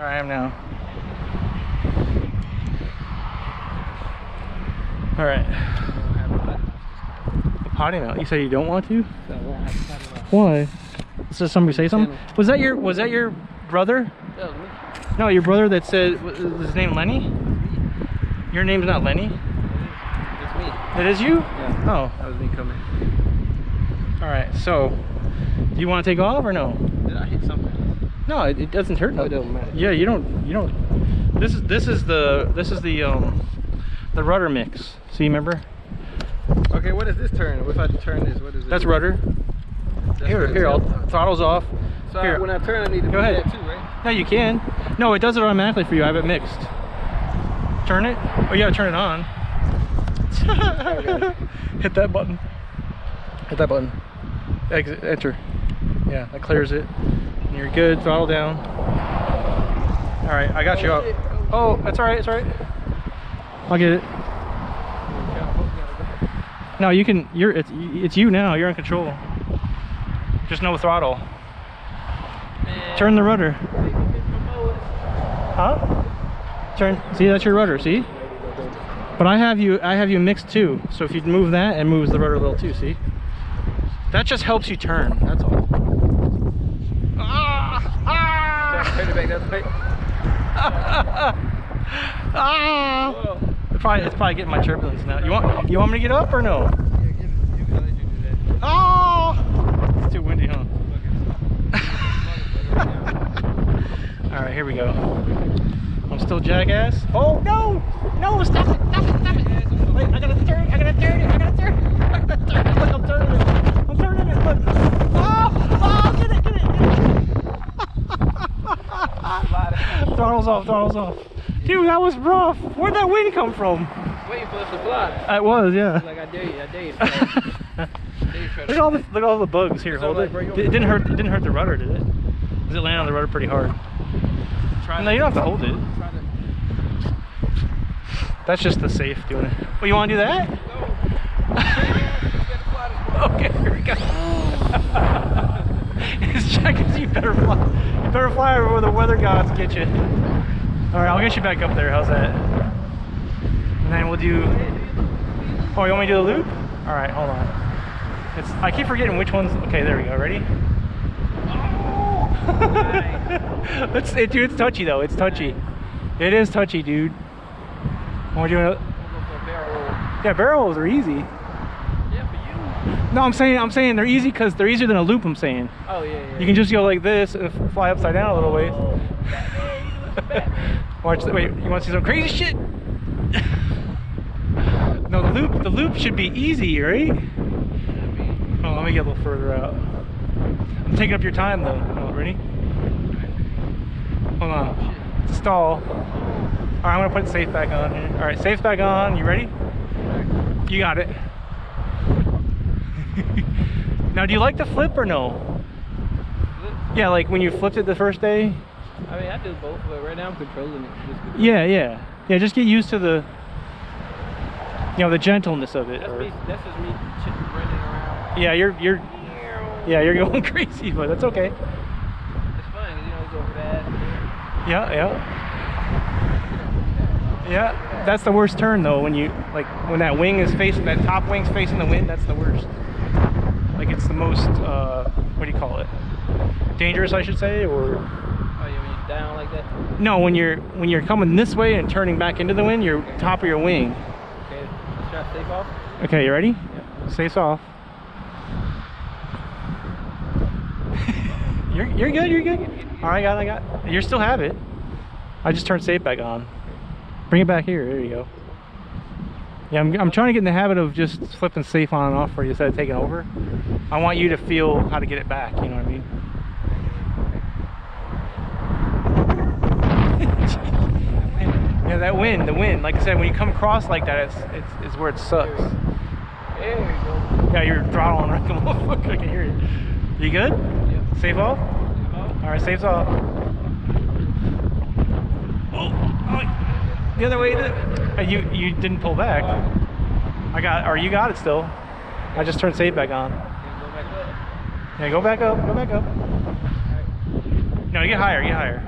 I am now. All right. The potty mouth. You say you don't want to? Why? Does somebody say something? Was that your brother? That was me. No, your brother that said, was his name Lenny? Your name's not Lenny? It's me. It is you? Yeah. Oh. That was me coming. All right, so do you want to take off or no? Did I hit something? No, it doesn't hurt. No, it doesn't matter. Yeah, you don't. This is the rudder mix. See, remember? Okay, what is this turn? If I turn this, what is it? That's rudder. Here, I'll throttle's off. So here. when I turn, I need to Go do ahead. that too, right? No, you can. No, it does it automatically for you. I have it mixed. Turn it. Oh, you gotta turn it on. Hit that button. Hit that button. Exit. Enter. Yeah, that clears it. And you're good. Throttle down. All right, I got you up. Oh, that's all right. It's all right. I'll get it. No, you can. It's you now. You're in control. Just no throttle. Turn the rudder. Huh? Turn. See, that's your rudder. See? But I have you mixed too. So if you move that, it moves the rudder a little too. See? That just helps you turn. That's all. Turn it back that way. It's probably getting my turbulence now. You want me to get up or no? Yeah, get it. You can let you do that. Oh! It's too windy, huh? All right, here we go. I'm still jackass. Oh no! No! Stop it! Stop it! Stop it! Wait, I gotta turn it! I gotta turn it! I gotta turn it! I gotta turn it! Look, I'm turning it! I'm turning it! Look! Oh! Oh! Get it! Get it! Get it! Throttle's off! Throttle's off! Dude, that was rough. Where'd that wind come from? Waiting for us to fly. It was, yeah. Like I dare you. Look at all the bugs here. Hold it. It didn't hurt. It didn't hurt the rudder, did it? Does it land on the rudder pretty hard? No, you don't have to hold it. That's just the safe doing it. Well, you want to do that? Okay, here we go. It's Checkers. You better fly. You better fly over where the weather gods get you. All right, I'll get you back up there. How's that? And then we'll do. Oh, you want me to do the loop? All right, hold on. I keep forgetting which ones. Okay, there we go. Ready? Dude, it's touchy though. It's touchy. It is touchy, dude. We're doing it. Yeah, barrel rolls are easy. Yeah, for you. No, I'm saying they're easy because they're easier than a loop. I'm saying. Oh yeah. You can just go like this and fly upside down a little ways. Watch. Wait, you want to see some crazy shit? No, the loop should be easy, right? Oh, let me get a little further out. I'm taking up your time though. Oh, ready? Hold on. Stall. Alright, I'm gonna put safe back on here. Alright, safe back on. You ready? You got it. Now, do you like the flip or no? Flip? Yeah, like when you flipped it the first day? I mean, I do both, but right now I'm controlling it. Yeah. Just get used to the, the gentleness of it. That's just me running around. Yeah, you're going crazy, but that's okay. It's fun, you go fast. Yeah, that's the worst turn though, when when that wing is facing, that top wing's facing the wind, that's the worst. Like it's the most, what do you call it? Dangerous, I should say, or? Oh, you mean down like that? No, when you're coming this way and turning back into the wind, you're top of your wing. Okay, let's try to safe off. Okay, you ready? Yeah. Safe's off. You're good. All right, I got. You still have it. I just turned safe back on. Bring it back here. There you go. Yeah, I'm trying to get in the habit of just flipping safe on and off for you instead of taking over. I want you to feel how to get it back. You know what I mean? Yeah, that wind, the wind. Like I said, when you come across like that, it's where it sucks. There you go. Yeah, you're throttling right. Come on, I can hear you. You good? Yeah. Safe off? All right, safe's off. Oh, the other way. You didn't pull back. You got it still. I just turned safe back on. Yeah, go back up. No, get higher.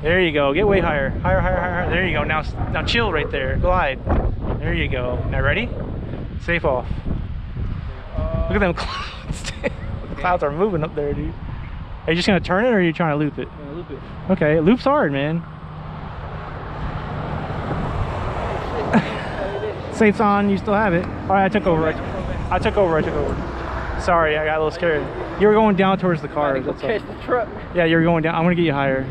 There you go. Get way higher. Higher, higher, higher, higher. There you go. Now chill right there. Glide. There you go. Now ready? Safe off. Look at them clouds. The clouds are moving up there, dude. Are you just gonna turn it, or are you trying to loop it? I'm gonna loop it. Okay, it loops hard, man. Safe's on. You still have it. All right, I took over. I took over. Sorry, I got a little scared. You were going down towards the car. Go catch the truck. Yeah, you were going down. I'm gonna get you higher.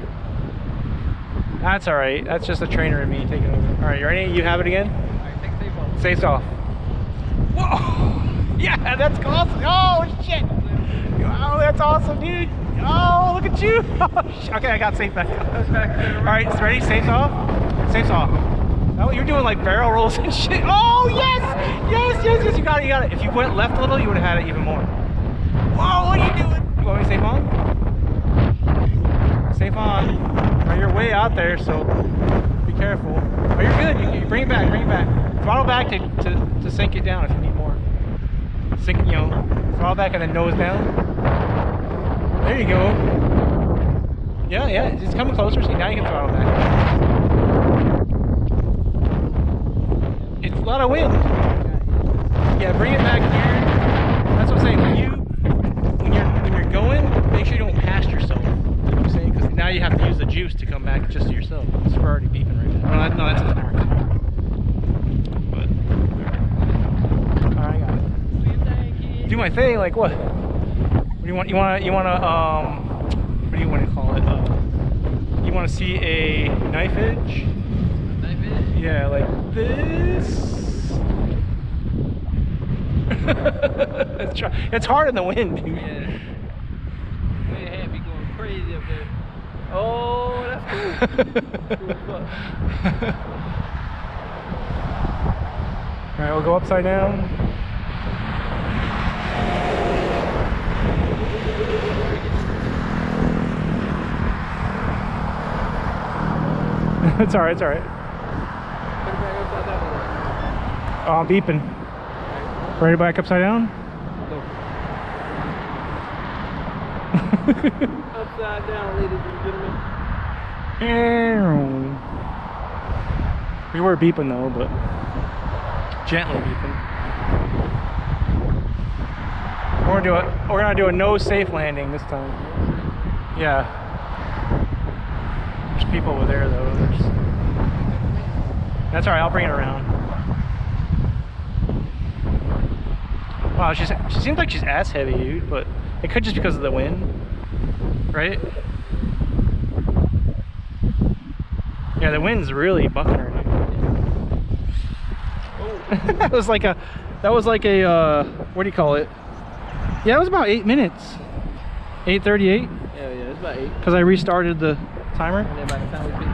That's all right. That's just a trainer and me taking over. All right, you ready? You have it again? All right, take safe off. Safe's off. Whoa! Yeah, that's awesome. Oh shit! Oh, that's awesome, dude. Oh, look at you. Okay, I got safe back. All right, ready? Safe's off. Safe's off. Oh, you're doing like barrel rolls and shit. Oh yes, yes, yes, yes. You got it. You got it. If you went left a little, you would have had it even more. Whoa! What are you doing? You want me to safe on? Safe on. Right, you're way out there, so be careful. Oh, you're good. You bring it back. Bring it back. Throttle back to sink it down if you need more. Sink, you know, throttle back and then nose down. There you go. Yeah, yeah. It's coming closer. See, now you can throttle back. It's a lot of wind. Yeah, bring it back here. That's what I'm saying. When you're going, make sure you don't pass yourself. You know what I'm saying? Because now you have to use the juice to come back just to yourself. It's already beeping right now. No, that's a timer. But alright, I got it. Do my thing, like what? What do you want? You want to what do you want to call it? You want to see a knife edge? Knife edge? Yeah, like this. It's hard in the wind, dude. Yeah. Way ahead be going crazy up there. Oh, that's cool. Cool as fuck. Alright, we'll go upside down. It's alright, it's alright. Put it back upside down. Oh, I'm beeping. Ready to back upside down? Go. Upside down, ladies and gentlemen. We were beeping though, but gently beeping. We're gonna do a no safe landing this time. Yeah. There's people over there though. That's alright, I'll bring it around. Wow, she seems like she's ass heavy, dude, but it could just because of the wind, right? Yeah, the wind's really bucking her, dude. That was like a, what do you call it? Yeah, it was about 8 minutes. 8:38. Yeah, it's about 8. Because I restarted the timer. And then by the time we pick